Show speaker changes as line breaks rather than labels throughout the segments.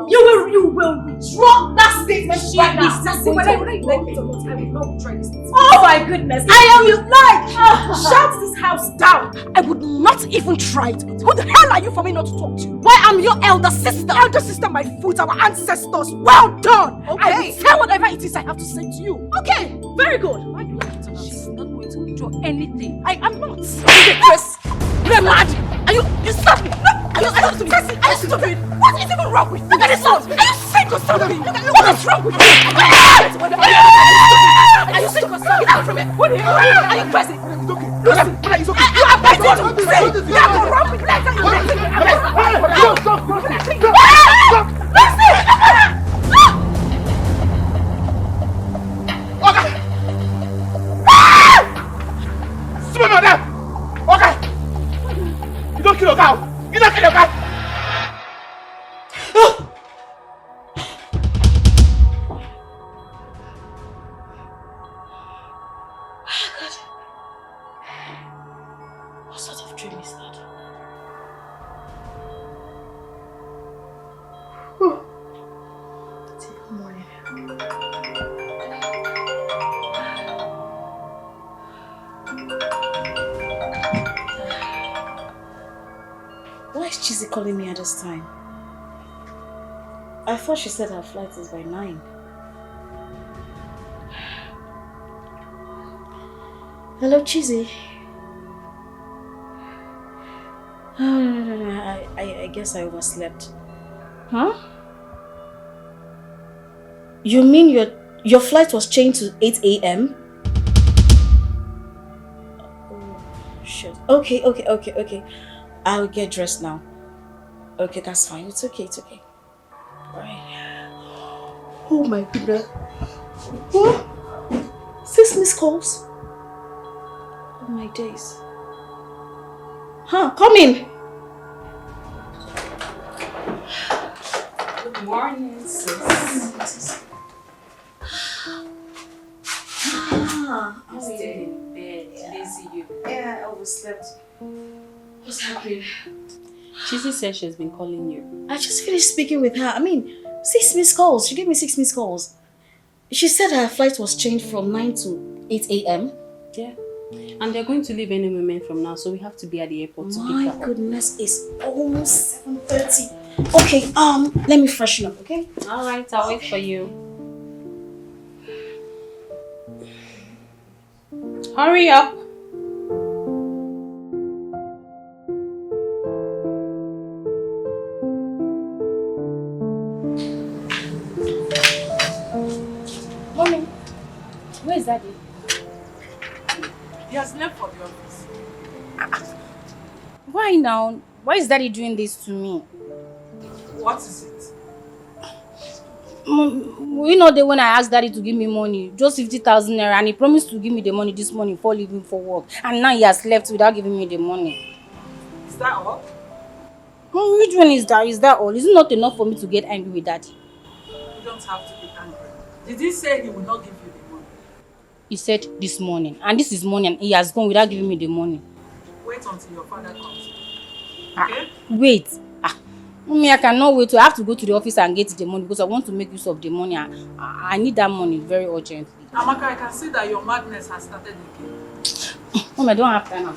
You will withdraw that statement right now. Whether you like it or not, I will not withdraw this statement. Oh my goodness! I am your life! Shut this house down! I would not even try it. Who the hell are you for me not to talk to? Why, I'm your elder sister! Elder sister, my foot, our ancestors. Well done! Okay. I will say whatever it is I have to say to you. Okay, very good. Why do you like it? She's not going to withdraw anything. I am not. Chris, you're mad. You stop me. Are you stupid? What is even wrong with you? Look at this house. Are you sick or something? What is wrong with you? Are you sick or something? Get out from it. What are you crazy? It's okay. Lucy, it's okay. You are biting to say. You have to run with legs and you're stop.
Stupid madam! Okay! You don't kill your cow! You don't kill your cow!
What sort of dream is that? Good morning. Why is Chizzy calling me at this time? I thought she said her flight is by 9. Hello, Chizzy. Oh, no. I guess I overslept. Huh? You mean your flight was changed to 8 a.m.? Oh, shit. Okay. I'll get dressed now. Okay, that's fine. It's okay. Alright. Oh my goodness. What? 6 missed calls? Oh my days. Huh, come in.
Good morning, sis.
I'm still in bed. Lazy you. Yeah, I overslept. What's happening?
Chizzy said she's been calling you.
I just finished speaking with her. 6 missed calls. She gave me 6 missed calls. She said her flight was changed from 9 to 8 a.m.
Yeah. And they're going to leave any moment from now, so we have to be at the airport to pick her up.
My goodness, it's almost 7:30. Okay, let me freshen up, okay?
Alright, I'll wait for you. Hurry up!
Mommy, where is Daddy?
He has left for the office.
Why now? Why is Daddy doing this to me?
What is it?
You know that when I asked Daddy to give me money, just 50,000 naira, and he promised to give me the money this morning before leaving for work, and now he has left without giving me the money.
Is that all?
Which one is that? Is that all? Is it not enough for me to get angry with Daddy?
You don't have to be angry. Did he say he will not give you the money?
He said this morning, and this is morning, and he has gone without giving me the money.
Wait until your father comes. Okay?
Wait. Mommy, I cannot wait. I have to go to the office and get the money because I want to make use of the money. I need that money very urgently.
Amaka, I can see that your madness has started again.
Mom, I don't have time.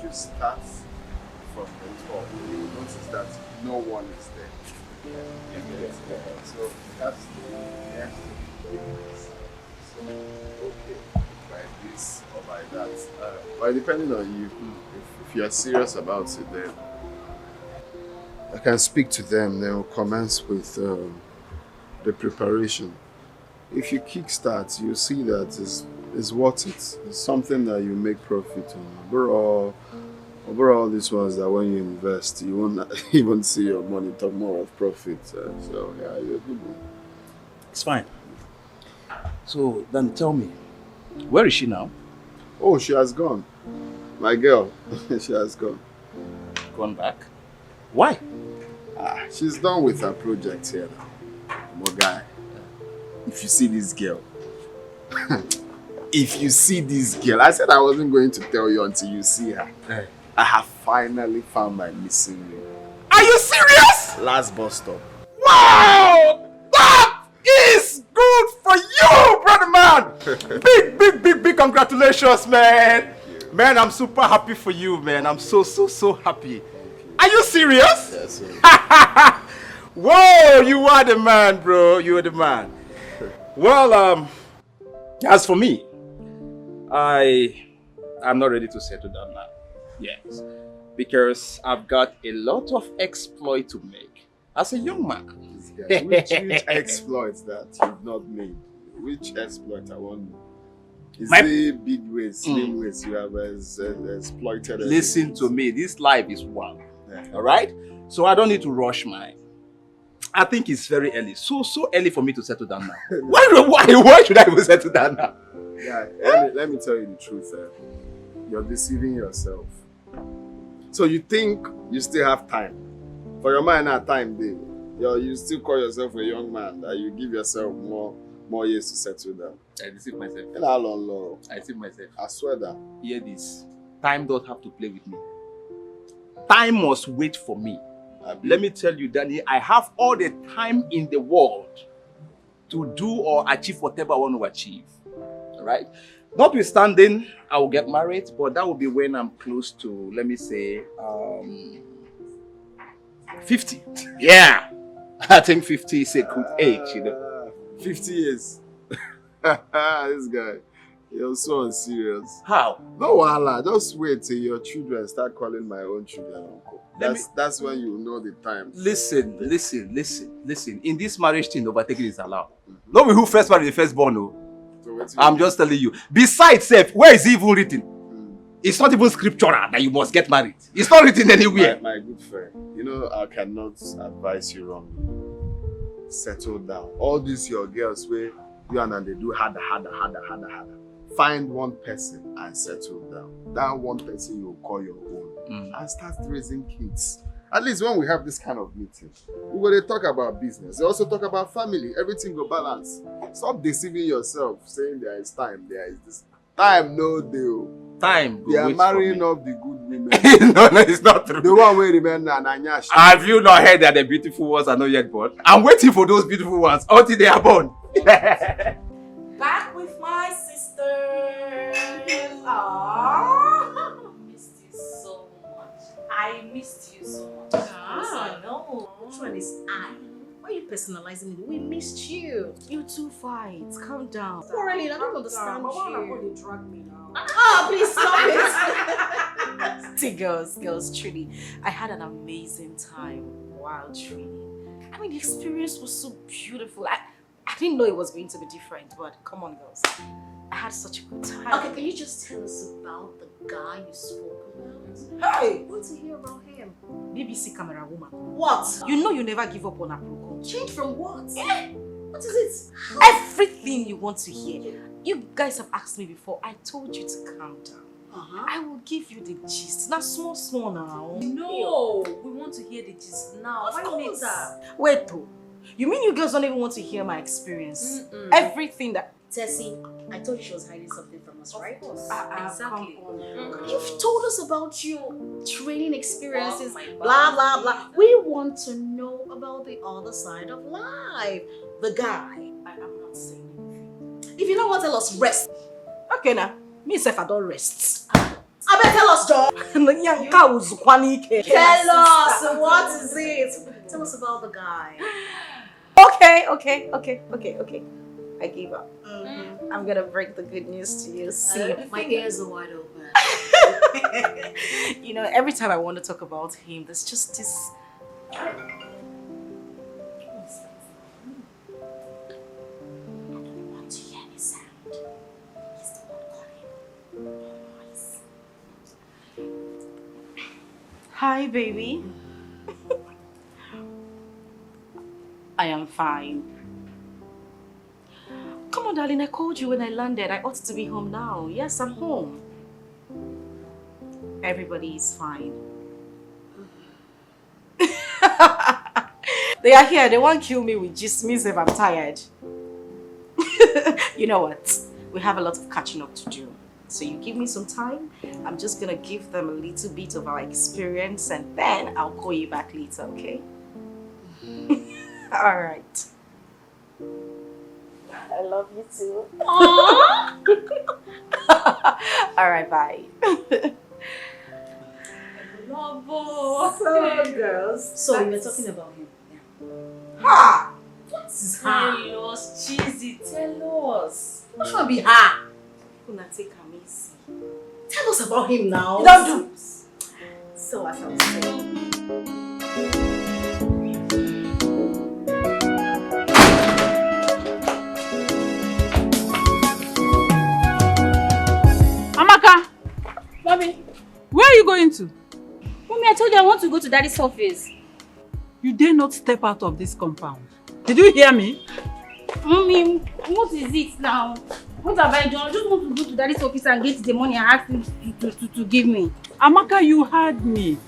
Start from the top, you will notice that no one is there. So that's the next thing. So, okay, by this or by that. But depending on you, if you are serious about it, then I can speak to them. They will commence with the preparation. If you kickstart, you see that it's worth it. It's something that you make profit on. Overall, this ones that when you invest, you won't even see your money talk more of profit. So yeah, you're a good one.
It's fine.
So then tell me, where is she now?
Oh, she has gone. My girl, she has gone.
Gone back? Why?
She's done with her project here now. My guy, if you see this girl, if you see this girl, I said I wasn't going to tell you until you see her. I have finally found my missing ring.
Are you serious?
Last bus stop.
Wow! That is good for you, brother man! Big congratulations, man! Man, I'm super happy for you, man. I'm so happy. Are you serious?
Yes, sir.
Whoa, you are the man, bro. You are the man. Well, as for me, I'm not ready to settle down now. Yes. Because I've got a lot of exploit to make as a young man.
Which exploits that you've not made? Which exploit I want? Is it big ways, slim ways you have exploited?
Listen to me, this life is one. Alright? So I don't need to rush mine. I think it's very early. So early for me to settle down now. Why should I even settle down now?
Yeah, let me tell you the truth. You're deceiving yourself. So you think you still have time. For your mind at time, baby. You still call yourself a young man, that you give yourself more years to settle down.
I deceive myself.
And how long, Lord?
I deceive myself.
I swear that.
Hear this. Time don't have to play with me. Time must wait for me. Let me tell you, Danny, I have all the time in the world to do or achieve whatever I want to achieve. Alright? Notwithstanding, I will get married, but that will be when I'm close to, let me say, 50. Yeah. I think 50 is a good age, you know.
50 years. This guy, you're so unserious.
How?
No, wahala. Just wait till your children start calling my own children uncle. That's when you know the time.
Listen. In this marriage thing, overtaking is allowed. No, we who first marry the firstborn, no. So I'm just telling you. Besides, self, where is it even written? It's not even scriptural that you must get married. It's not written anywhere.
My good friend, you know I cannot advise you wrongly. Settle down. All these your girls where you and they do harder. Find one person and settle down. That one person you'll call your own and start raising kids. At least when we have this kind of meeting, we will talk about business. They also talk about family. Everything will balance. Stop deceiving yourself, saying there is time, there is this. Time, no deal.
Time.
They are marrying up the good women.
No, it's not true.
The one where remember Nanyash.
Have you not heard that the beautiful ones are not yet born? I'm waiting for those beautiful ones until they are born.
Back with my sister. Aww.
Missed you so much.
I missed you so much.
Yes, I know.
Which one is I? Why are you personalizing it? We missed you.
You two fight. Calm down.
Really, I don't understand
But why
you.
would they drag me now?
Oh, please stop it.
See, girls, truly, I had an amazing time while training. I mean, the experience was so beautiful. I didn't know it was going to be different, but come on, girls. I had such a good time.
Okay, can you just tell us about the guy you spoke about?
Hey!
I want to hear about him.
BBC camera woman.
What?
You know you never give up on approval.
Change from what? Yeah. What is it?
Everything you want to hear. You guys have asked me before. I told you to calm down. I will give you the gist. Now, small now.
No, we want to hear the gist now.
Why later?
Wait, though. You mean you girls don't even want to hear my experience? Everything that...
Tessie, I told you she was hiding something from us, right?
Exactly.
You've told us about your training experiences,
Oh my
blah,
God.
blah, blah. We want to know about the other side of life. The guy.
I am not saying anything.
If you don't want to tell us, rest.
Okay, now. Me self, I don't rest.
I better tell us, Joe. Tell us, what is it? Tell us about the guy.
Okay. I gave up. I'm gonna break the good news to you. See,
My ears are wide open.
you know, every time I want to talk about him, there's just this. I don't want to hear any sound. He's the one calling. Hi, baby. I am fine. Come Come on, darling, I called you when I landed. I ought to be home now. Yes, I'm home. Everybody is fine. They are here. They won't kill me with just me if I'm tired. You know what? We have a lot of catching up to do. So you give me some time. I'm just gonna give them a little bit of our experience and then I'll call you back later, okay? All right. I love you too. All right, bye. So, girls.
So you were talking about him.
Ha!
What is
Tell us, Cheesy, tell us.
What should be her?
Gonna take him easy.
Tell us about him now.
You don't do. So as I was saying.
Amaka,
Mommy,
where are you going to?
Mommy, I told you I want to go to Daddy's office.
You dare not step out of this compound. Did you hear me?
Mommy, what is it now? What have I done? I just want to go to Daddy's office and get the money I asked him to give me.
Amaka, you heard me.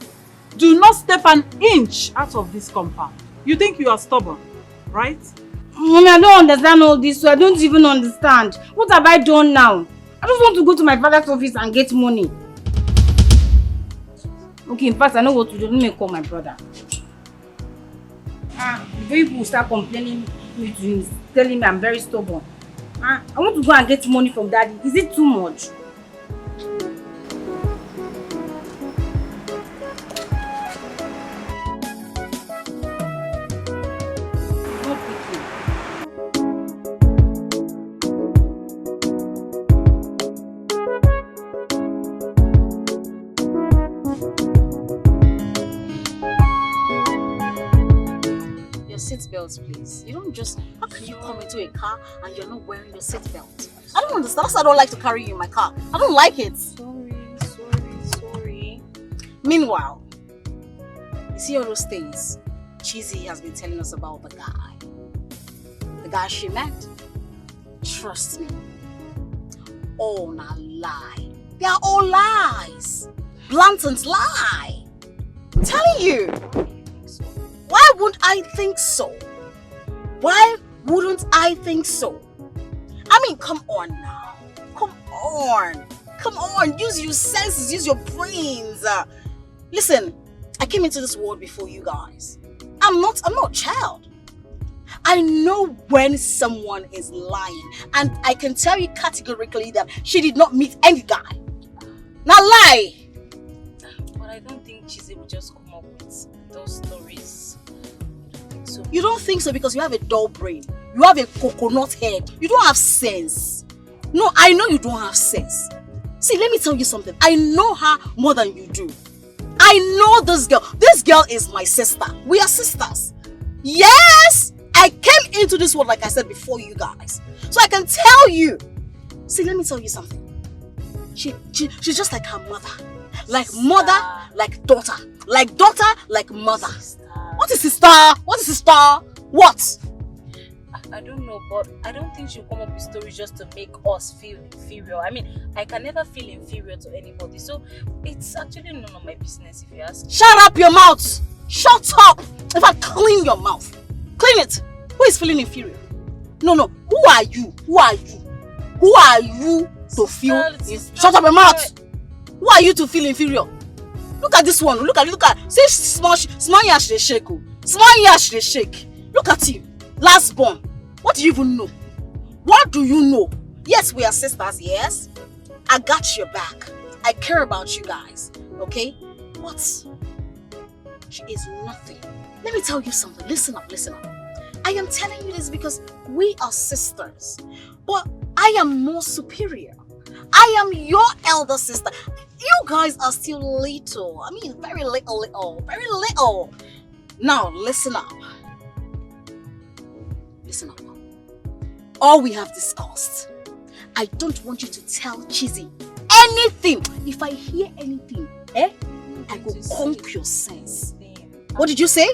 Do not step an inch out of this compound. You think you are stubborn, right?
Mommy, I don't understand all this, so I don't even understand. What have I done now? I just want to go to my father's office and get money. Okay, in fact, I know what to do. Let me call my brother. Before people start complaining me to him, telling me I'm very stubborn. I want to go and get money from Daddy. Is it too much? Not picking.
Seatbelts, please. You don't just. How can you come into a car and you're not wearing your seatbelt? I don't understand. That's why I don't like to carry you in my car. I don't like it. Sorry. Meanwhile, you see all those things Cheesy has been telling us about the guy. The guy she met. Trust me. All not lie. They are all lies. Blatant lie. I'm telling you. Why wouldn't I think so? Why wouldn't I think so? I mean, come on now. Come on. Use your senses. Use your brains. Listen, I came into this world before you guys. I'm not a child. I know when someone is lying. And I can tell you categorically that she did not meet any guy. Now lie.
But I don't think Cheesy would just come up with those stories. So.
You don't think so because you have a dull brain. You have a coconut head. You don't have sense. No, I know you don't have sense. See, let me tell you something. I know her more than you do. I know this girl. This girl is my sister. We are sisters. Yes! I came into this world, like I said, before you guys. So I can tell you. See, let me tell you something. She's just like her mother. Like mother, like daughter. Like daughter, like mother. What is sister? What?
I don't know, but I don't think she'll come up with stories just to make us feel inferior. I mean, I can never feel inferior to anybody, so it's actually none of my business if you ask.
Shut up your mouth! Shut up! In fact, clean your mouth. Clean it. Who is feeling inferior? No. Who are you? Who are you to feel? Shut up your mouth! Who are you to feel inferior? Look at this one. Look at. See, small yash they shake. Small yash they shake. Look at you. Last born. What do you even know? What do you know? Yes, we are sisters, yes. I got your back. I care about you guys. Okay? What? She is nothing. Let me tell you something. Listen up. I am telling you this because we are sisters. But I am more superior. I am your elder sister. You guys are still little. I mean, very little. Very little. Now, listen up. Listen up. All we have discussed. I don't want you to tell Cheesy anything. If I hear anything, I will conk your sense. What did you say?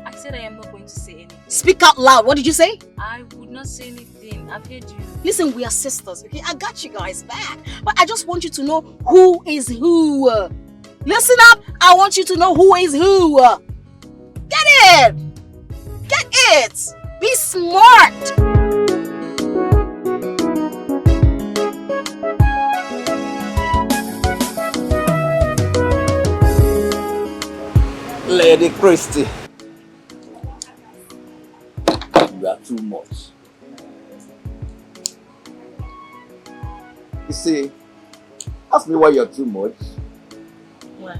I said I am not going to say anything.
Speak out loud. What did you say?
I would not say anything. I've heard you.
Listen, we are sisters, okay? I got you guys back. But I just want you to know who is who. Listen up. I want you to know who is who. Get it. Get it. Be smart.
Lady Christie, you are too much. You see, ask me why you're too much.
Why?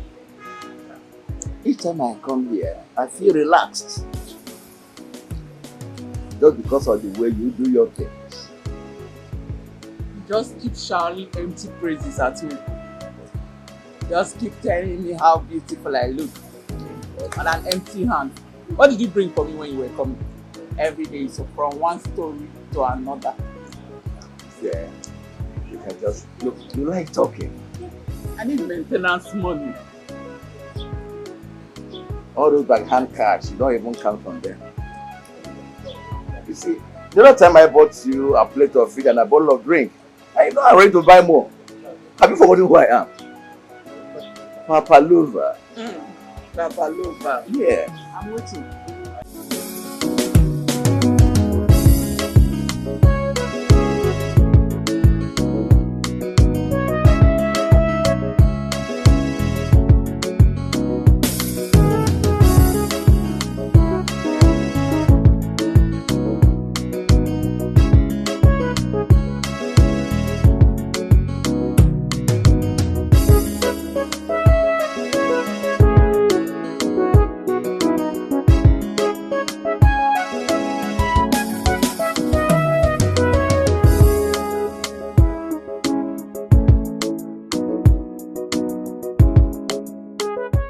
Each time I come here, I feel relaxed. Just because of the way you do your things.
You just keep shouting empty praises at me. Just keep telling me how beautiful I look. On an empty hand. What did you bring for me when you were coming? Every day, so from one story to another.
Yeah, you can just look. You like talking.
I need maintenance money.
All those backhand cards, you don't even count on them. You see, the other time I bought you a plate of fish and a bottle of drink, I know I'm ready to buy more. Have you forgotten who I am? Papalova.
Papalova.
Yeah.
I'm waiting.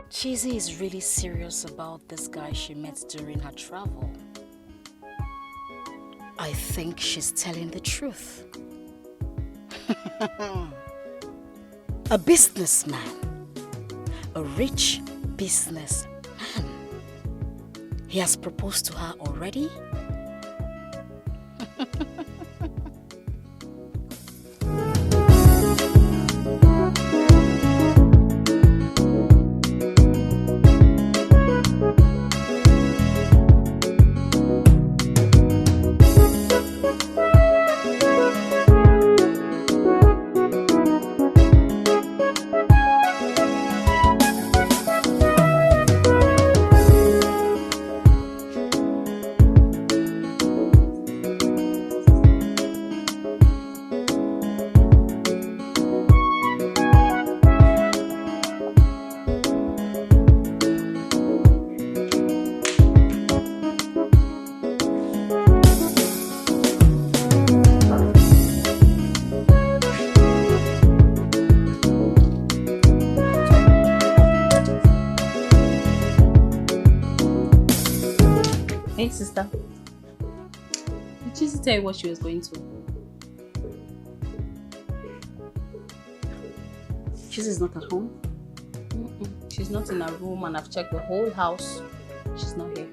Chizzy is really serious about this guy she met during her travel. I think she's telling the truth. A businessman. A rich businessman. He has proposed to her already?
Hey, sister. Did Chizzy tell you what she was going to?
Chizzy's not at home?
She's not in her room and I've checked the whole house. She's not here.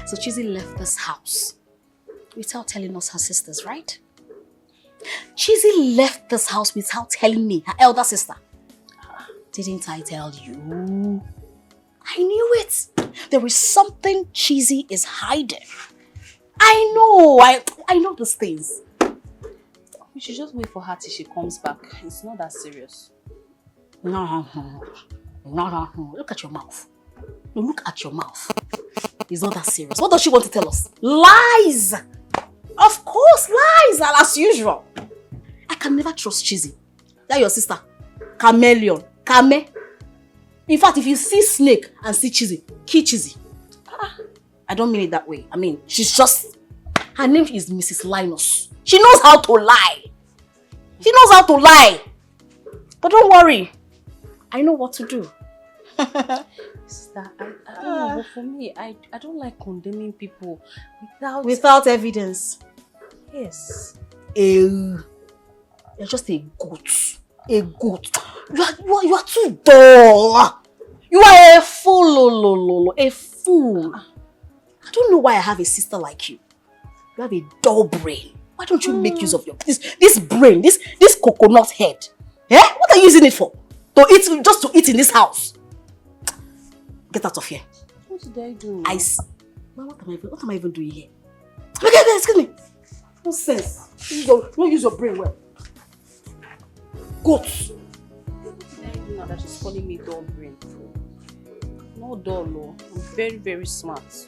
So Chizzy left this house without telling us her sisters, right? Chizzy left this house without telling me, her elder sister. Didn't I tell you? I knew it. There is something Chizzy is hiding. I know. I know these things.
We should just wait for her till she comes back. It's not that serious.
No. Look at your mouth. No, look at your mouth. It's not that serious. What does she want to tell us? Lies! Of course, lies, as usual. I can never trust Chizzy. That's your sister. Chameleon. Kame. In fact, if you see snake and see Chizzy, kill Chizzy. I don't mean it that way. I mean, she's just... Her name is Mrs. Linus. She knows how to lie. She knows how to lie. But don't worry. I know what to do.
Sister, I don't know, but for me, I don't like condemning people
without evidence.
Yes.
You're just a goat. A goat. You are too dull. You are a fool, Lolo. A fool. I don't know why I have a sister like you. You have a dull brain. Why don't you make use of your this brain, this coconut head? Eh? What are you using it for? Just to eat in this house? Get out of here.
What did I do?
What am I even doing here? Okay, excuse me. Nonsense. Don't use your brain well. Goats.
What did I do now that she's calling me dull brain? Not dull, no. I'm very, very smart.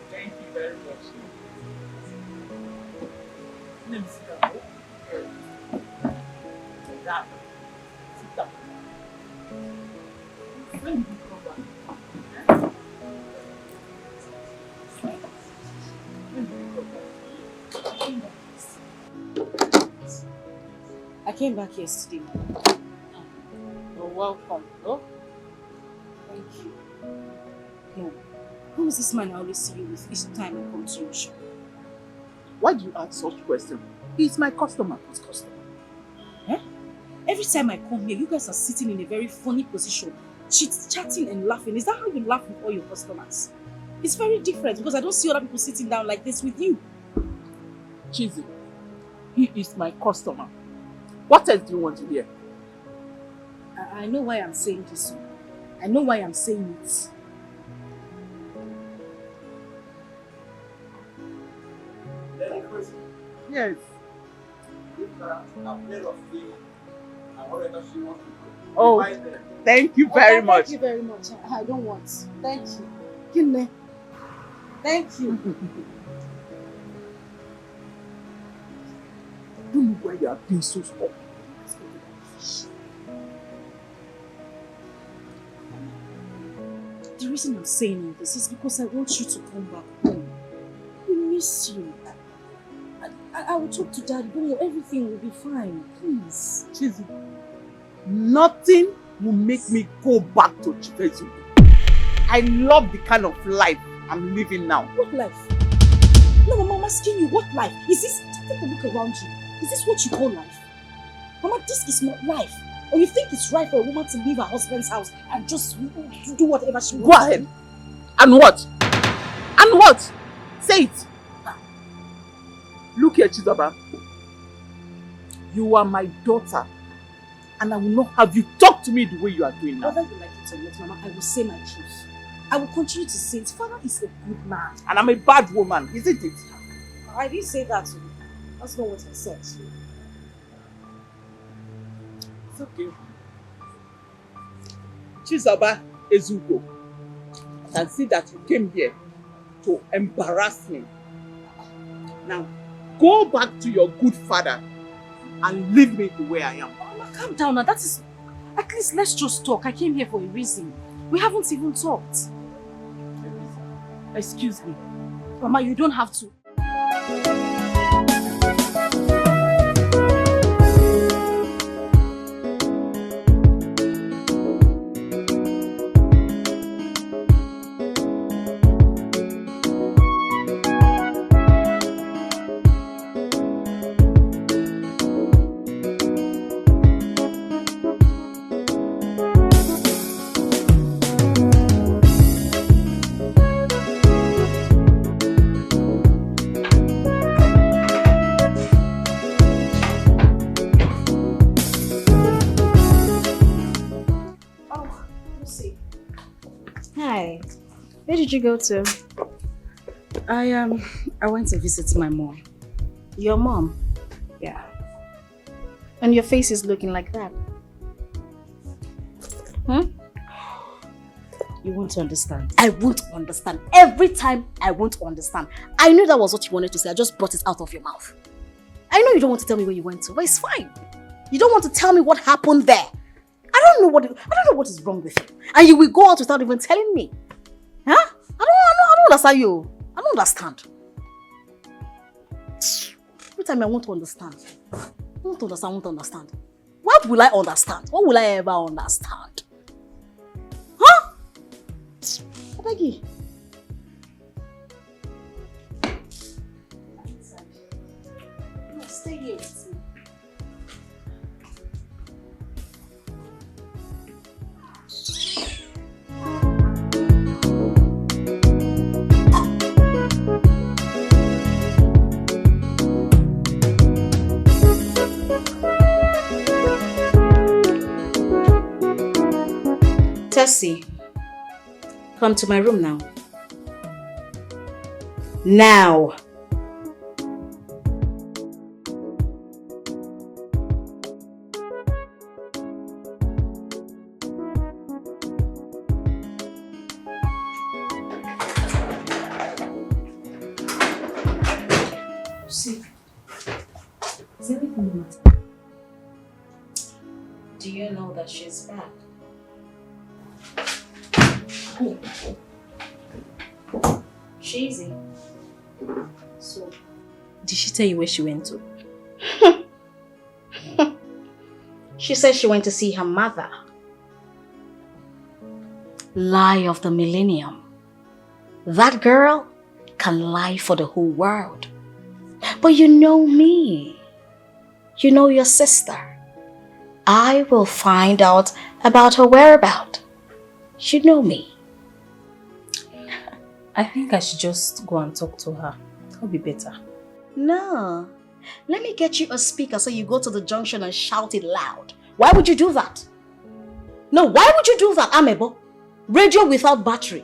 Thank you very much. Sit down. When did you come back?
I came back yesterday. You're welcome. Oh, thank you. No. Who is this man I always see you with each time I come to your shop?
Why do you ask such questions? He's my customer.
What's customer? Eh? Every time I come here, you guys are sitting in a very funny position, chatting and laughing. Is that how you laugh with all your customers? It's very different because I don't see other people sitting down like this with you.
Cheesy, he is my customer. What else do you want to hear?
I know why I'm saying this. I know why I'm saying it.
Yes. Oh, thank you very much.
Thank you very much. I don't want. Thank you. Kinne. Thank you.
Don't know why you are being so stubborn.
The reason I'm saying all this is because I want you to come back home. We miss you. I will talk to Dad. Don't worry, everything will be fine. Please.
Cheesy, nothing will make me go back to Chipezu. I love the kind of life I'm living now.
What life? No, Mama, I'm asking you, what life? Is this, take a look around you. Is this what you call life? Mama, this is not life. Or you think it's right for a woman to leave her husband's house and just do whatever she wants?
Go ahead. And what? And what? Say it. Look here, Chizaba. You are my daughter. And I will not have you talk to me the way you are doing now.
Whether you like it or not, Mama, I will say my truth. I will continue to say it. Father is a good man.
And I'm a bad woman, isn't it?
I didn't say that to you. That's not what I said.
It's okay. Chizaba Ezugo, I can see that you came here to embarrass me. Now, go back to your good father and leave me the way I am.
Mama, calm down now. That is... At least let's just talk. I came here for a reason. We haven't even talked. Excuse me. Mama, you don't have to.
Where did you go to?
I went to visit my mom.
Your mom?
Yeah.
And your face is looking like that.
You won't understand.
I won't understand. Every time I won't understand. I knew that was what you wanted to say. I just brought it out of your mouth. I know you don't want to tell me where you went to, but it's fine. You don't want to tell me what happened there. I don't know what is wrong with you. And you will go out without even telling me. Huh? I don't understand you. I don't understand. Every time I want to understand. I want to understand. What will I understand? What will I ever understand? Huh? I beg you. No, stay here. Tessie, come to my room now. Now! See, is everything right? Do you know that she's back? Cheesy. So, did she tell you where she went to? She said she went to see her mother. Lie of the millennium. That girl can lie for the whole world. But you know me. You know your sister. I will find out about her whereabouts. You know me.
I think I should just go and talk to her. That'll be better.
No. Let me get you a speaker so you go to the junction and shout it loud. Why would you do that? No, why would you do that, Amebo? Radio without battery.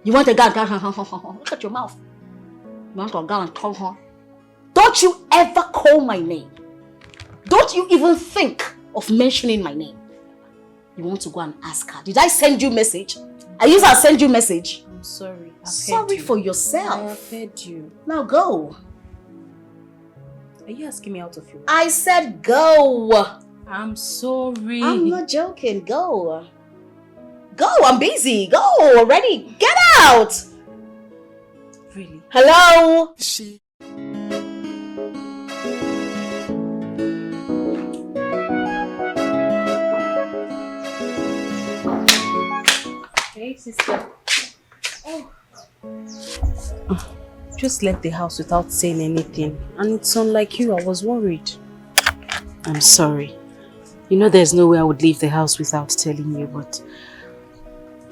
You want a gun? Look at your mouth. You want a gun and tongue horn? Don't you ever call my name. Don't you even think of mentioning my name. You want to go and ask her. Did I send you a message? I used to send you a message.
I'm sorry.
Sorry for yourself.
I have heard you.
Now go.
Are you asking me out of your?
I said go.
I'm sorry.
I'm not joking. Go. Go. I'm busy. Go already. Get out.
Really?
Hello.
Hey, sister. Just left the house without saying anything. And it's unlike you, I was worried. I'm sorry. You know there's no way I would leave the house without telling you, but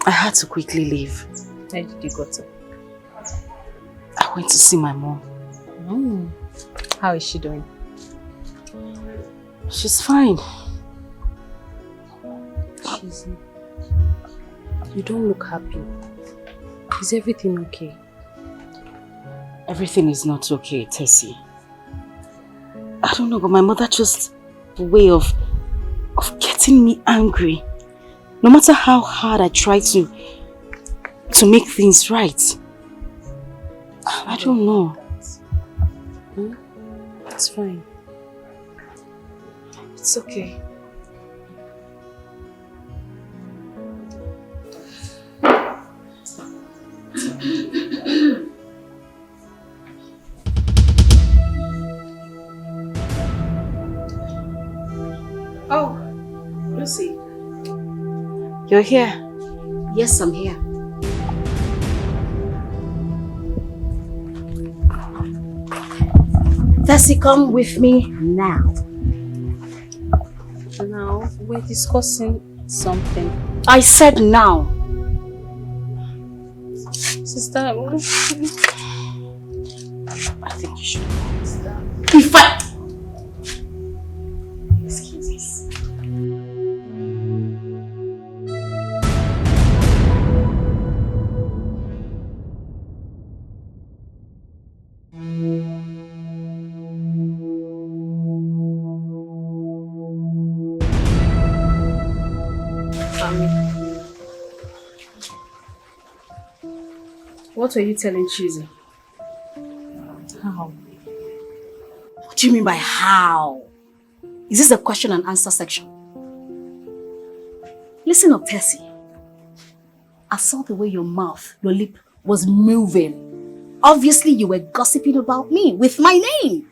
I had to quickly leave. Where did you go to? I went to see my mom. Oh. How is she doing?
She's fine.
You don't look happy. Is everything okay?
Everything is not okay, Tessie. I don't know, but my mother just a way of getting me angry. No matter how hard I try to make things right. I don't know.
It's fine.
It's okay. Oh, Lucy. You're here? Yes, I'm here. Tessie, come with me now.
Now, we're discussing something.
I said now.
Sister,
I think you should understand. If I... Excuses. What were you telling Chizzy?
how?
What
do you mean by how? Is this a question and answer section? Listen up, Tessie. I saw the way your mouth, your lip was moving. Obviously, you were gossiping about me with my name.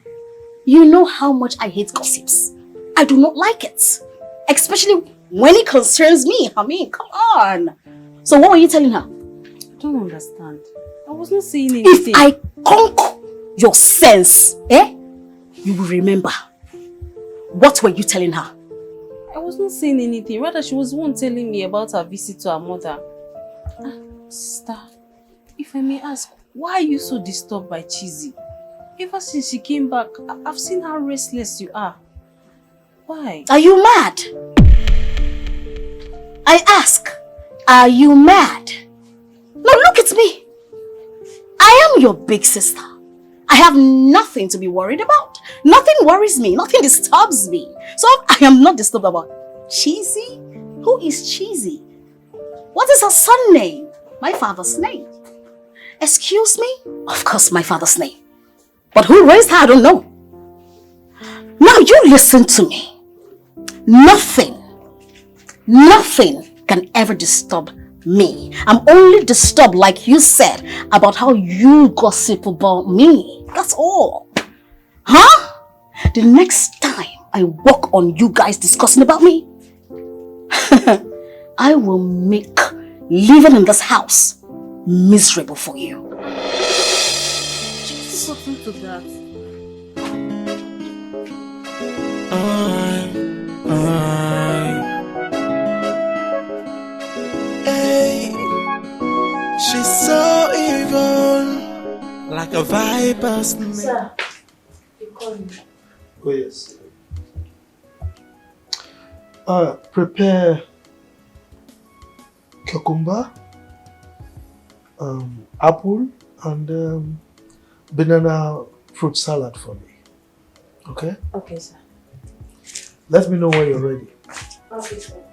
You know how much I hate gossips. I do not like it. Especially when it concerns me. I mean, come on. So what were you telling her?
I don't understand. I was not saying anything.
If I conquer your sense, you will remember. What were you telling her?
I was not saying anything. Rather, she was the one telling me about her visit to her mother. Sister, if I may ask, why are you so disturbed by Cheesy? Ever since she came back, I've seen how restless you are. Why?
Are you mad? I ask, are you mad? No, look at me. I am your big sister. I have nothing to be worried about. Nothing worries me. Nothing disturbs me. So I am not disturbed about Cheesy. Who is Cheesy? What is her son name? My father's name. Excuse me? Of course, my father's name. But who raised her, I don't know. Now you listen to me. Nothing can ever disturb me. I'm only disturbed, like you said, about how you gossip about me. That's all. Huh? The next time I walk on you guys discussing about me, I will make living in this house miserable for you.
Just something to that.
Hey, she's so evil, like a viper's snake.
Sir, you call me.
Oh yes. Prepare cucumber, apple, and banana fruit salad for me. Okay?
Okay, sir.
Let me know when you're ready.
Okay, sir.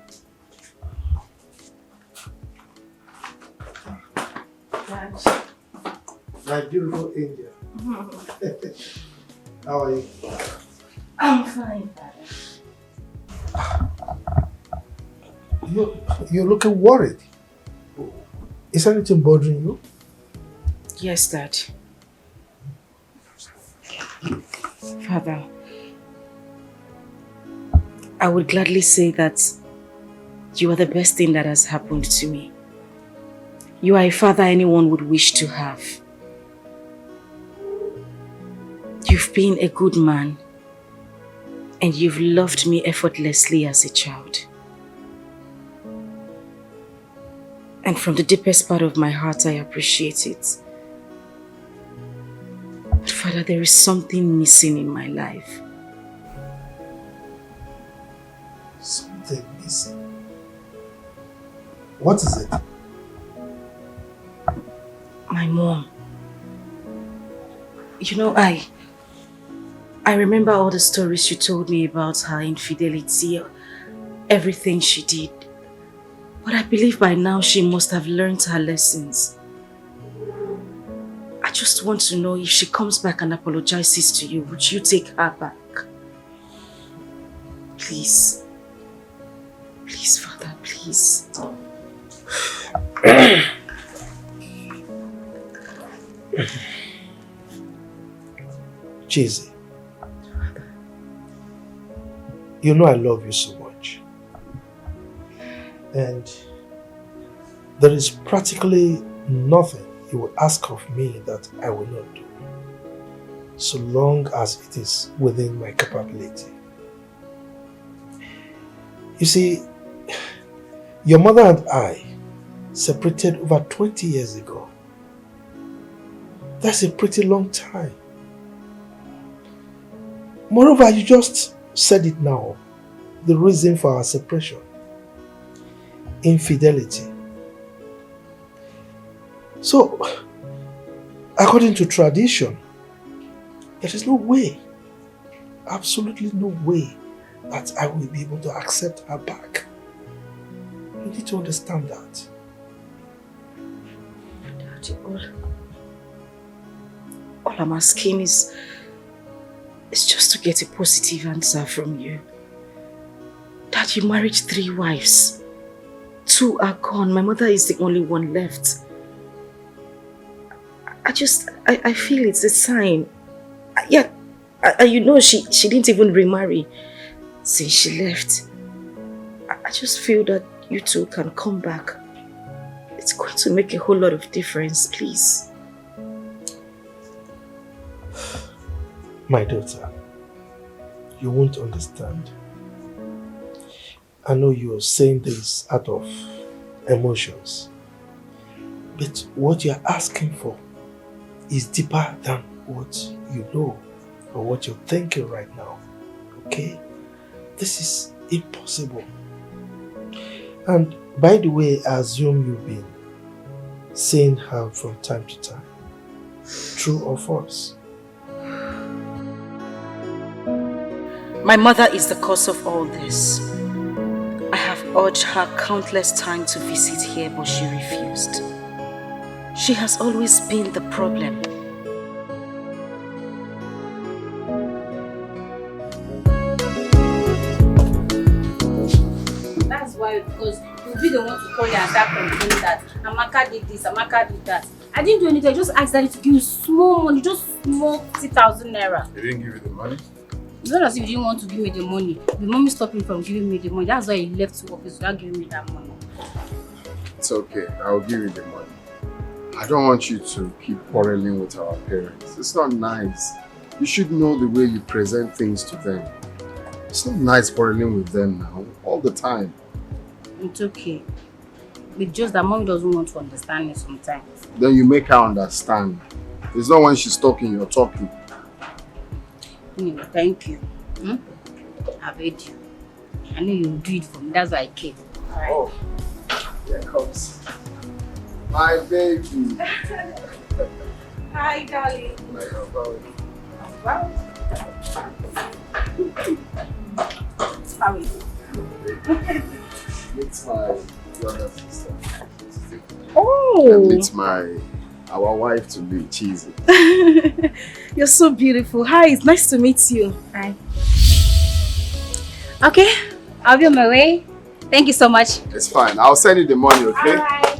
My beautiful angel. How are you?
I'm fine, Father.
You're looking worried. Is anything bothering you?
Yes, Dad. Father, I would gladly say that you are the best thing that has happened to me. You are a father anyone would wish to have. You've been a good man, and you've loved me effortlessly as a child. And from the deepest part of my heart, I appreciate it. But Father, there is something missing in my life.
Something missing. What is it?
My mom. You know, I remember all the stories you told me about her infidelity, everything she did. But I believe by now she must have learned her lessons. I just want to know if she comes back and apologizes to you, would you take her back? Please. Please, Father, please.
Cheesy. You know I love you so much. And there is practically nothing you will ask of me that I will not do, so long as it is within my capability. You see, your mother and I separated over 20 years ago. That's a pretty long time. Moreover, you just said it now, the reason for our separation. Infidelity. So, according to tradition, there is no way, absolutely no way, that I will be able to accept her back. You need to understand that.
Daddy, all I'm asking is is just to get a positive answer from you. That you married 3 wives. 2 are gone. My mother is the only one left. I feel it's a sign. Yeah, you know she didn't even remarry since she left. I just feel that you two can come back. It's going to make a whole lot of difference, please.
My daughter, you won't understand. I know you're saying this out of emotions, but what you're asking for is deeper than what you know or what you're thinking right now, okay? This is impossible. And by the way, I assume you've been seeing her from time to time. True or false?
My mother is the cause of all this. I have urged her countless times to visit here, but she refused. She has always been the problem.
That's why, because you'll be the one to call you and start complaining that Amaka did this, Amaka did that. I didn't do anything, I just asked Daddy to give you small money, just small 50,000 naira.
He didn't give you the money?
It's not as if you didn't want to give me the money. The mommy stopped me from giving me the money. That's why he left to office without giving me that money.
It's okay, I'll give you the money. I don't want you to keep quarreling with our parents. It's not nice. You should know the way you present things to them. It's not nice quarreling with them now, all the time.
It's okay. It's just that mommy doesn't want to understand me sometimes.
Then you make her understand. It's not when she's talking, you're talking.
Anyway, thank you. I've heard you. I know you'll do it for me. That's why I came. Alright.
Oh, here comes my baby.
Hi, darling.
How
are you?
Meet my younger sister.
Oh!
And meet our wife to be Cheesy.
You're so beautiful. Hi, it's nice to meet you.
Hi. Okay, I'll be on my way. Thank you so much.
It's fine. I'll send you the money, okay?
Alright.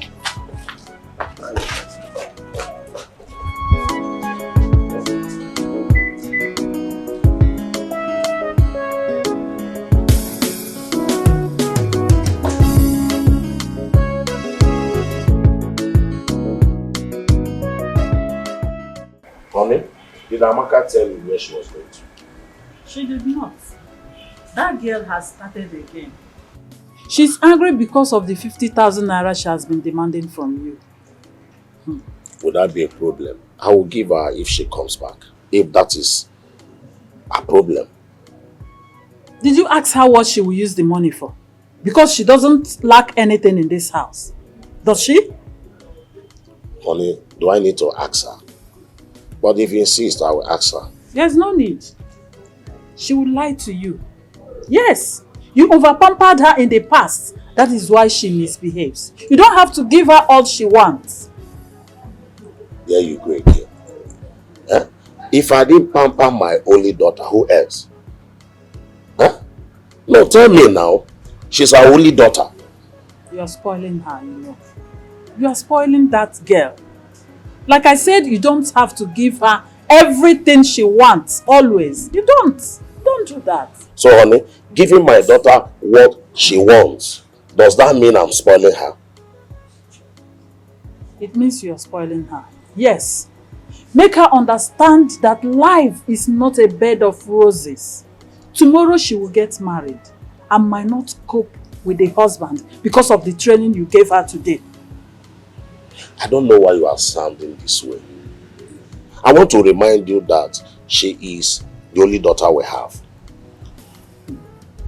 Honey, did Amaka tell you where she was going to?
She did not. That girl has started again. She's angry because of the 50,000 naira she has been demanding from you.
Would that be a problem? I will give her if she comes back. If that is a problem.
Did you ask her what she will use the money for? Because she doesn't lack anything in this house. Does she?
Honey, do I need to ask her? But if you insist, I will ask her.
There's no need. She will lie to you. Yes, you over-pampered her in the past. That is why she misbehaves. You don't have to give her all she wants.
There you go again. Huh? If I didn't pamper my only daughter, who else? Huh? No, tell me now. She's our only daughter.
You are spoiling her, you know. You are spoiling that girl. Like I said, you don't have to give her everything she wants, always. You don't. Don't do that.
So, honey, giving my daughter what she wants, does that mean I'm spoiling her?
It means you are spoiling her. Yes. Make her understand that life is not a bed of roses. Tomorrow she will get married and might not cope with the husband because of the training you gave her today.
I don't know why you are sounding this way. I want to remind you that she is the only daughter we have.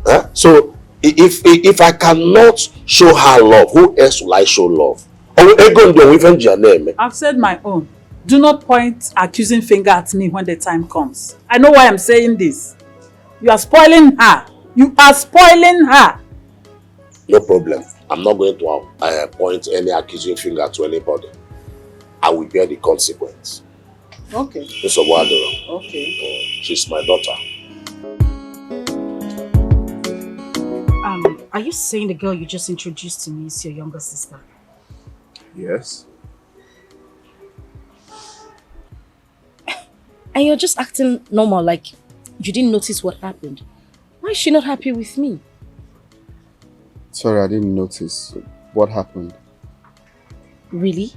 Huh? So, if I cannot show her love, who else will I show love?
I've said my own. Do not point accusing finger at me when the time comes. I know why I'm saying this. You are spoiling her. You are spoiling her.
No problem. I'm not going to point any accusing finger to anybody. I will bear the consequence.
Okay.
Mr. Wadoro.
Okay.
She's my daughter.
Are you saying the girl you just introduced to me is your younger sister?
Yes.
And you're just acting normal, like you didn't notice what happened. Why is she not happy with me?
Sorry, I didn't notice. What happened?
Really?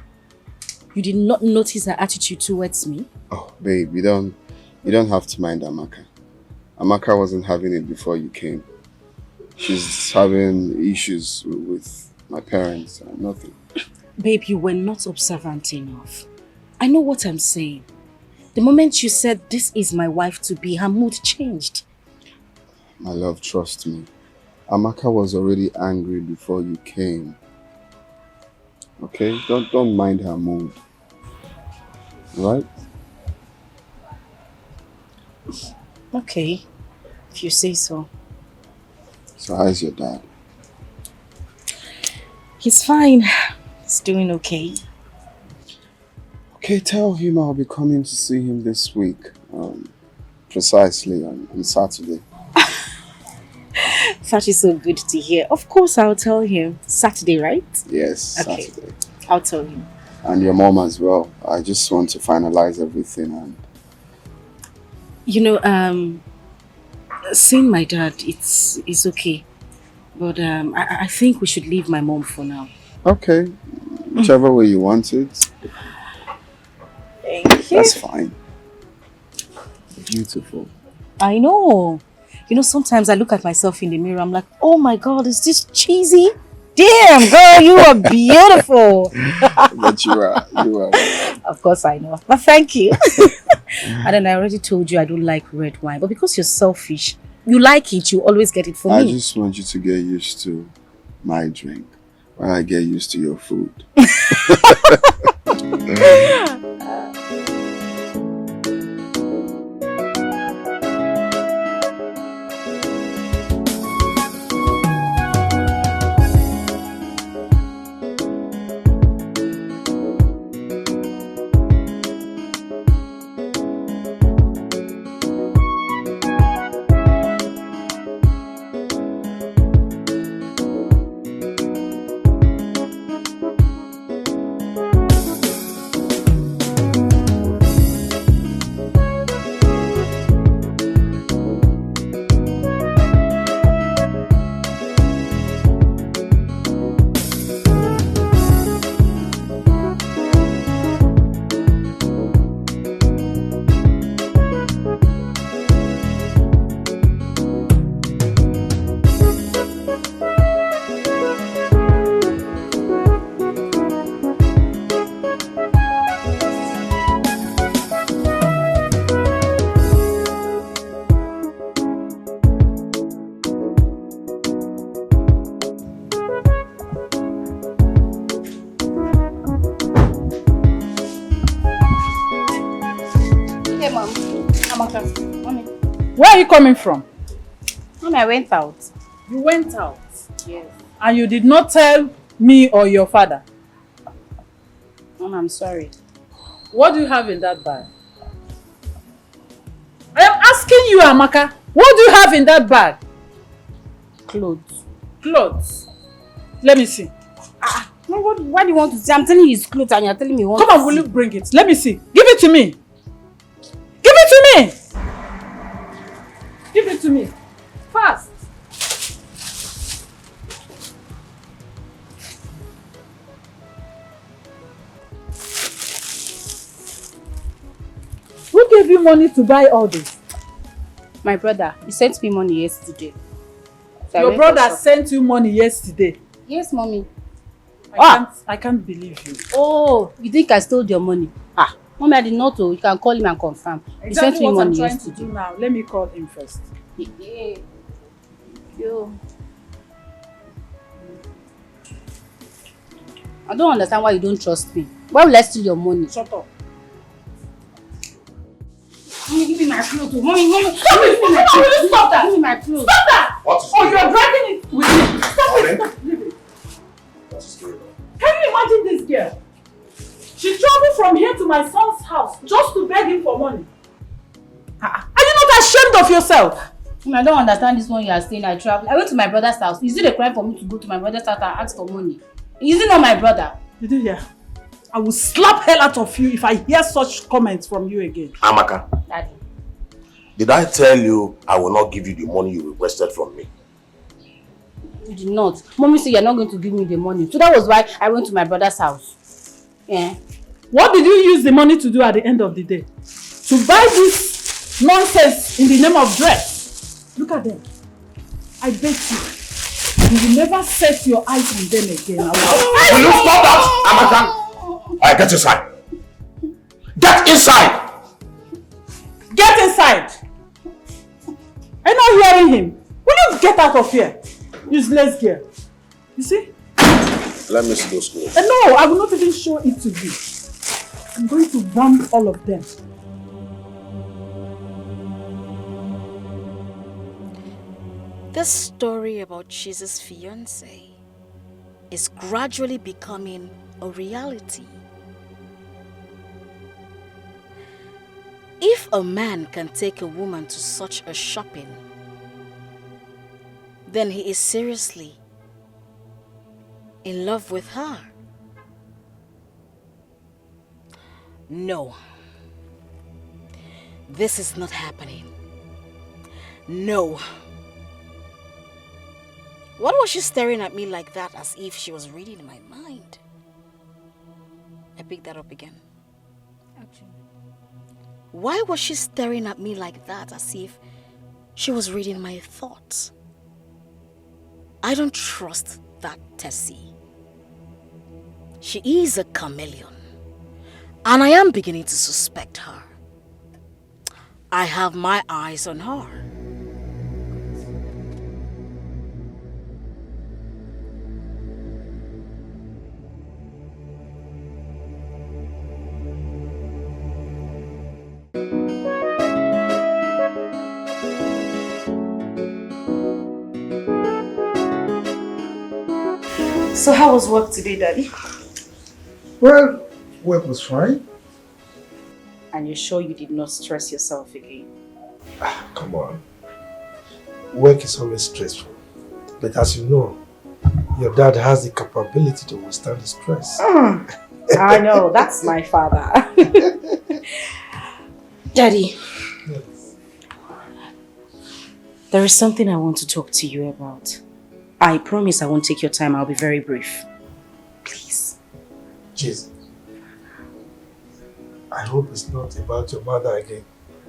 You did not notice her attitude towards me?
Oh, babe, you don't have to mind Amaka. Amaka wasn't having it before you came. She's having issues with my parents and nothing.
Babe, you were not observant enough. I know what I'm saying. The moment you said, this is my wife-to-be, her mood changed.
My love, trust me. Amaka was already angry before you came. Okay? Don't mind her mood. Right?
Okay, if you say so.
So how's your dad?
He's fine. He's doing okay.
Okay, tell him I'll be coming to see him this week. Precisely on Saturday.
That is so good to hear. Of course, I'll tell him. Saturday, right?
Yes,
Okay.
Saturday.
I'll tell him.
And your mom as well. I just want to finalize everything and...
You know, seeing my dad, it's okay. But I think we should leave my mom for now.
Okay. Whichever way you want it.
Thank you.
That's fine. Beautiful.
I know. You know, sometimes I look at myself in the mirror, I'm like, oh my God, is this cheesy? Damn, girl, you are beautiful.
But you are.
Of course I know. But thank you. And then I already told you I don't like red wine. But because you're selfish, you like it, you always get it for me.
I just want you to get used to my drink when I get used to your food.
Where are you coming from?
Mommy, I went out.
You went out?
Yes.
And you did not tell me or your father?
Mom, I'm sorry.
What do you have in that bag? I am asking you, Amaka. What do you have in that bag?
Clothes.
Clothes. Let me see.
What do you want to say? I'm telling you it's clothes and you're telling me you want
Come on, will you bring it? Let me see. Give it to me. Give it to me. Give it to me. Fast. Who gave you money to buy all this?
My brother, he sent me money yesterday. So
Your brother sent you money yesterday?
Yes, mommy.
I can't believe you.
Oh, you think I stole your money? Mommy, I did not know. You can call him and confirm. He sent me
what
money
I'm trying
yesterday.
to do now. Let me call him first.
Yo. I don't understand why you don't trust me. Why will I steal your money?
Shut up.
Mommy, give me my clothes. Mommy.
Stop it! Will you stop that?
Give me my clothes.
Stop that!
What?
Oh, you're dragging it with me. Stop it! Stop. Leave it.
What is going on?
Can you imagine this girl? She traveled from here to
my son's house just to beg him for money? Are you not ashamed of yourself?
I don't understand this one you are saying. I travel. I went to my brother's house. Is it a crime for me to go to my brother's house and ask for money? Is it not my brother?
Did you hear? I will slap hell out of you if I hear such comments from you again.
Amaka.
Daddy.
Did I tell you I will not give you the money you requested from me?
You did not. Mommy said you're not going to give me the money. So that was why I went to my brother's house. Yeah.
What did you use the money to do at the end of the day? To buy this nonsense in the name of dress. Look at them. I bet you will never set your eyes on them again.
Will you stop that, Amaka? Alright, get inside. Get inside!
Get inside! Are you not hearing him? Will you get out of here? Useless girl. You see?
Let me see those clothes.
No, I will not even show it to you. I'm going to burn all of them.
This story about Jesus' fiancé is gradually becoming a reality. If a man can take a woman to such a shopping, then he is seriously in love with her. No, this is not happening. No. What was she staring at me like that as if she was reading my mind? I picked that up again. Why was she staring at me like that as if she was reading my thoughts? I don't trust that Tessie. She is a chameleon, and I am beginning to suspect her. I have my eyes on her.
So how was work today, Daddy?
Well, work was fine.
And you're sure you did not stress yourself again?
Come on. Work is always stressful. But as you know, your dad has the capability to withstand the stress.
I know, that's my father. Daddy,
Yes.
there is something I want to talk to you about. I promise I won't take your time. I'll be very brief. Please.
Jesus. I hope it's not about your mother again.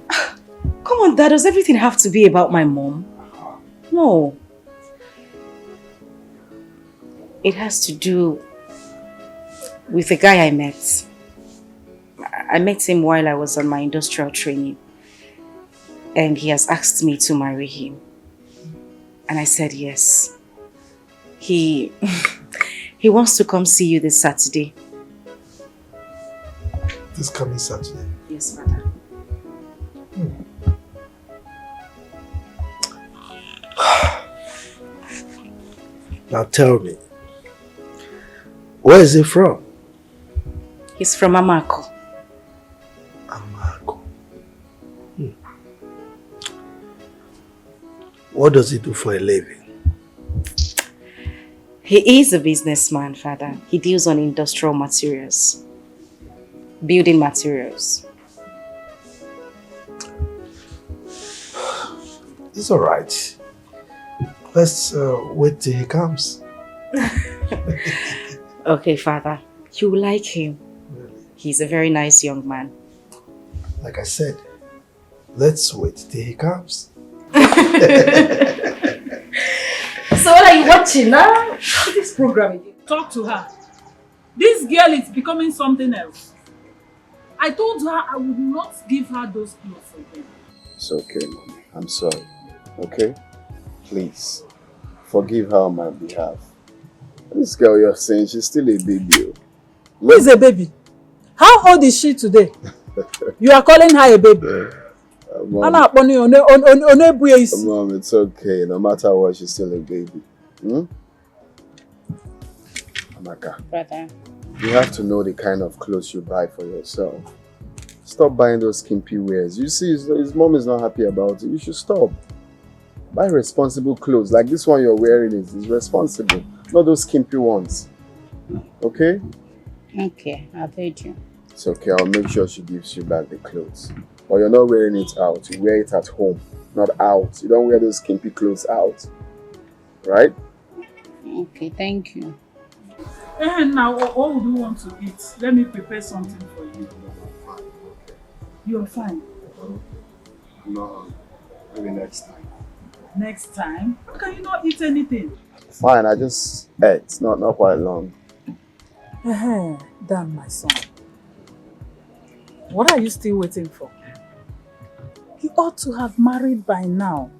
Come on, Dad. Does everything have to be about my mom? No. It has to do with the guy I met. I met him while I was on my industrial training. And he has asked me to marry him. And I said yes. He wants to come see you this Saturday.
This coming Saturday?
Yes, Father.
Now tell me, where is he from?
He's from Amako.
Amako. What does he do for a living?
He is a businessman, Father. He deals on industrial materials. Building materials.
It's alright. Let's wait till he comes.
Okay, Father. You like him.
Really?
He's a very nice young man.
Like I said, let's wait till he comes.
So what are you watching now? This program again.
Talk to her. This girl is becoming something else. I told her I would not give her those clothes again.
It's okay, Mommy. I'm sorry. Okay? Please, forgive her on my behalf. This girl you're saying, she's still a baby.
Who is a baby? How old is she today? You are calling her a baby?
Mom, it's okay. No matter what, she's still a baby. Amaka.
Brother.
You have to know the kind of clothes you buy for yourself. Stop buying those skimpy wears. You see, his mom is not happy about it. You should stop. Buy responsible clothes. Like this one you're wearing is responsible. Not those skimpy ones. Okay?
Okay, I've heard you.
It's okay. I'll make sure she gives you back the clothes. But you're not wearing it out. You wear it at home, not out. You don't wear those skimpy clothes out. Right?
Okay, thank you.
And now, what would you want to eat? Let me prepare something for you. You're fine.
No, maybe next time.
Next time? How can you not eat anything?
Fine, I just ate. Not quite long.
Damn, my son. What are you still waiting for? You ought to have married by now.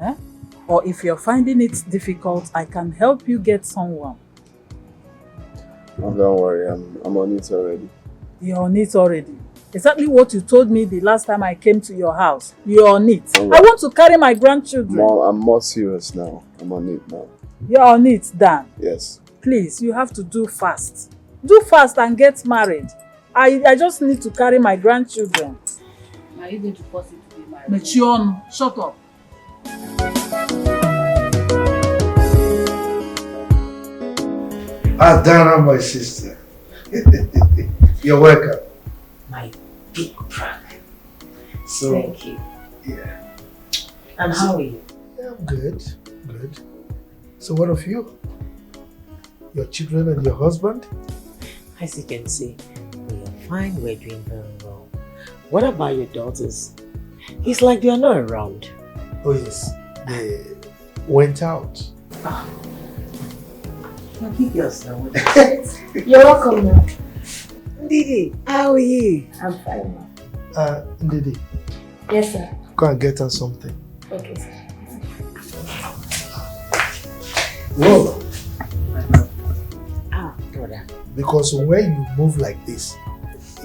Eh? Or if you're finding it difficult, I can help you get someone.
Oh, don't worry, I'm on it already.
You're on it already. Exactly what you told me the last time I came to your house. You're on it.
Right.
I want to carry my grandchildren.
Mom, I'm more serious now. I'm on it now.
You're on it, Dan.
Yes.
Please, you have to do fast. Do fast and get married. I just need to carry my grandchildren.
Are you going to force him to be married?
Mechion, shut up.
Dana, my sister. You're welcome.
My big brother.
So,
thank you.
Yeah.
And how are you?
Yeah, I'm good. Good. So what of you? Your children and your husband?
As you can see, we are fine, we're doing very well. What about your daughters? It's like they are not around.
Oh yes, they went out.
I'll keep yours now.
You're welcome now.
Didi, how are you?
I'm fine now.
Ndidi.
Yes, sir.
Go and get her something.
Okay, sir.
Whoa.
Brother.
Because when you move like this,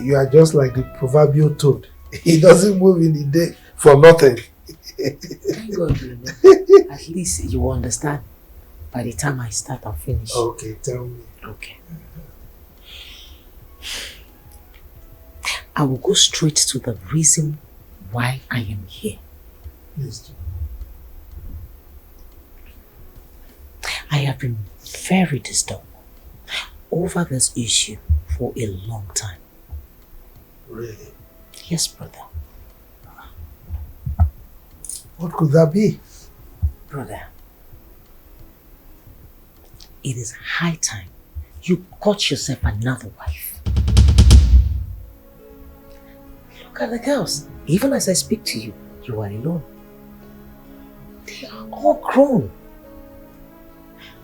you are just like the proverbial toad. He doesn't move in the day for nothing.
Thank God, you know. At least you will understand by the time I start and finish.
Okay, tell me.
Okay. I will go straight to the reason why I am here.
Please do.
I have been very disturbed over this issue for a long time.
Really?
Yes, brother.
What could that be?
Brother, it is high time you got yourself another wife. Look at the girls. Even as I speak to you, you are alone. They are all grown.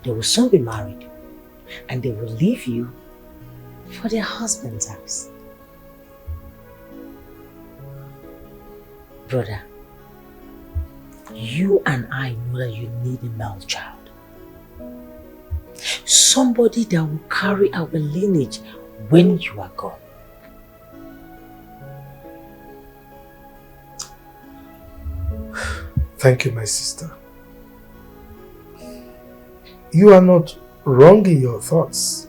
They will soon be married, and they will leave you for their husband's house. Brother, you and I know that you need a male child. Somebody that will carry our lineage when you are gone.
Thank you, my sister. You are not wrong in your thoughts.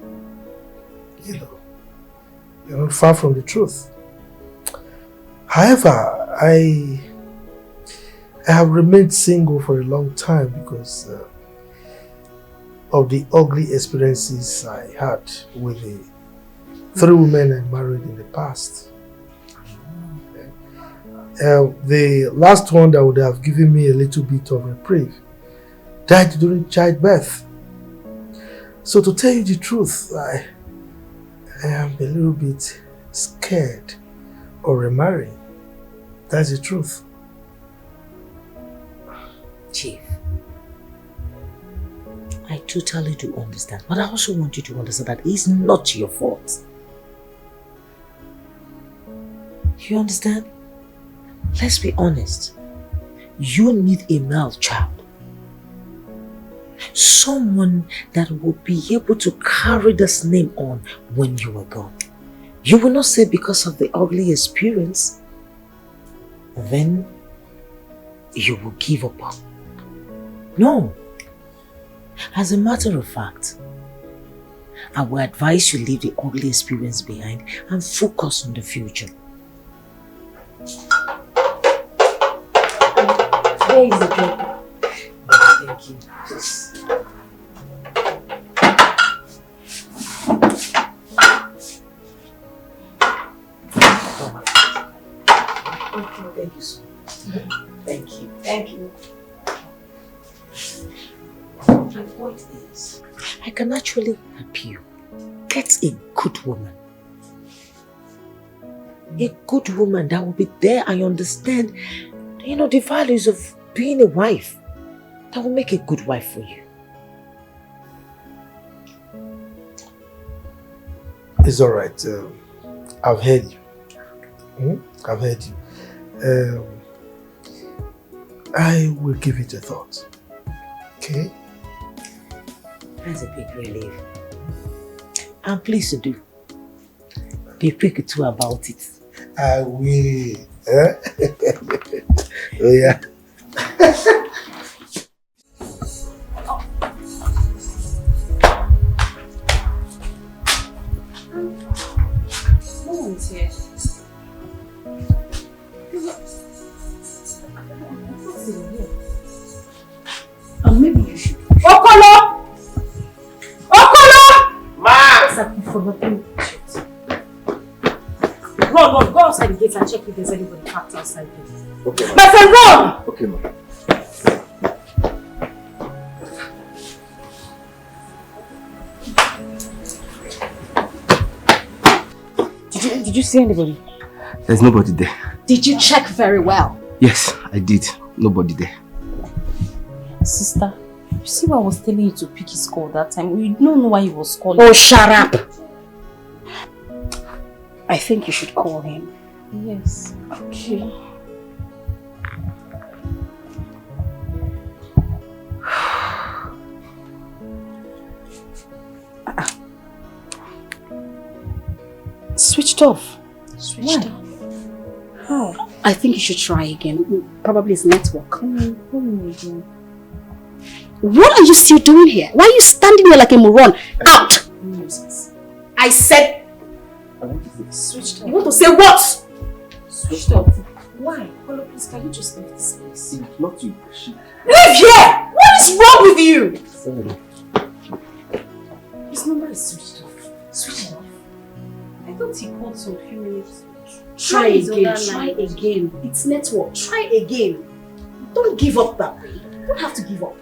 You know, you're not far from the truth. However, I have remained single for a long time because of the ugly experiences I had with the 3 women I married in the past. The last one that would have given me a little bit of reprieve died during childbirth. So to tell you the truth, I am a little bit scared of remarrying. That's the truth.
Chief, I totally do understand, but I also want you to understand that it's not your fault. You understand? Let's be honest. You need a male child. Someone that will be able to carry this name on when you are gone. You will not say because of the ugly experience, then you will give up. No. As a matter of fact, I will advise you leave the ugly experience behind and focus on the future. Where is the drink? Thank you. Thank you so much. Thank you. Thank you. My point is, I can actually help you get a good woman. A good woman that will be there and understand, the values of being a wife. That will make a good wife for you.
It's all right. I've heard you. I've heard you. I will give it a thought. Okay?
That's a big relief. I'm pleased to do. Be quick too about it.
I will. Oh yeah.
No one's here. What's in here? Maybe you should. Okolo! Okolo!
Ma!
Run, go outside the gate and check if there's anybody parked outside there.
Okay,
My friend, run!
Okay, ma.
Did you see anybody?
There's nobody there.
Did you check very well?
Yes, I did. Nobody there.
Sister, you see why I was telling you to pick his call that time? We don't know why he was calling.
Oh, shut up! I think you should call him.
Yes.
Okay. Switched off.
Switched
off. How? I think you should try again. Probably it's network.
Call me again.
What are you still doing here? Why are you standing here like a moron? Out! I said...
Switched off.
You want to say what?
Switched off.
Why? Olo, please, can you just leave this place?
It's not you.
Leave here! What is wrong with you?
Sorry.
His number is switched off. Switched off.
I thought he called some few minutes.
Try again. It's network. Try again. Don't give up that way. You don't have to give up.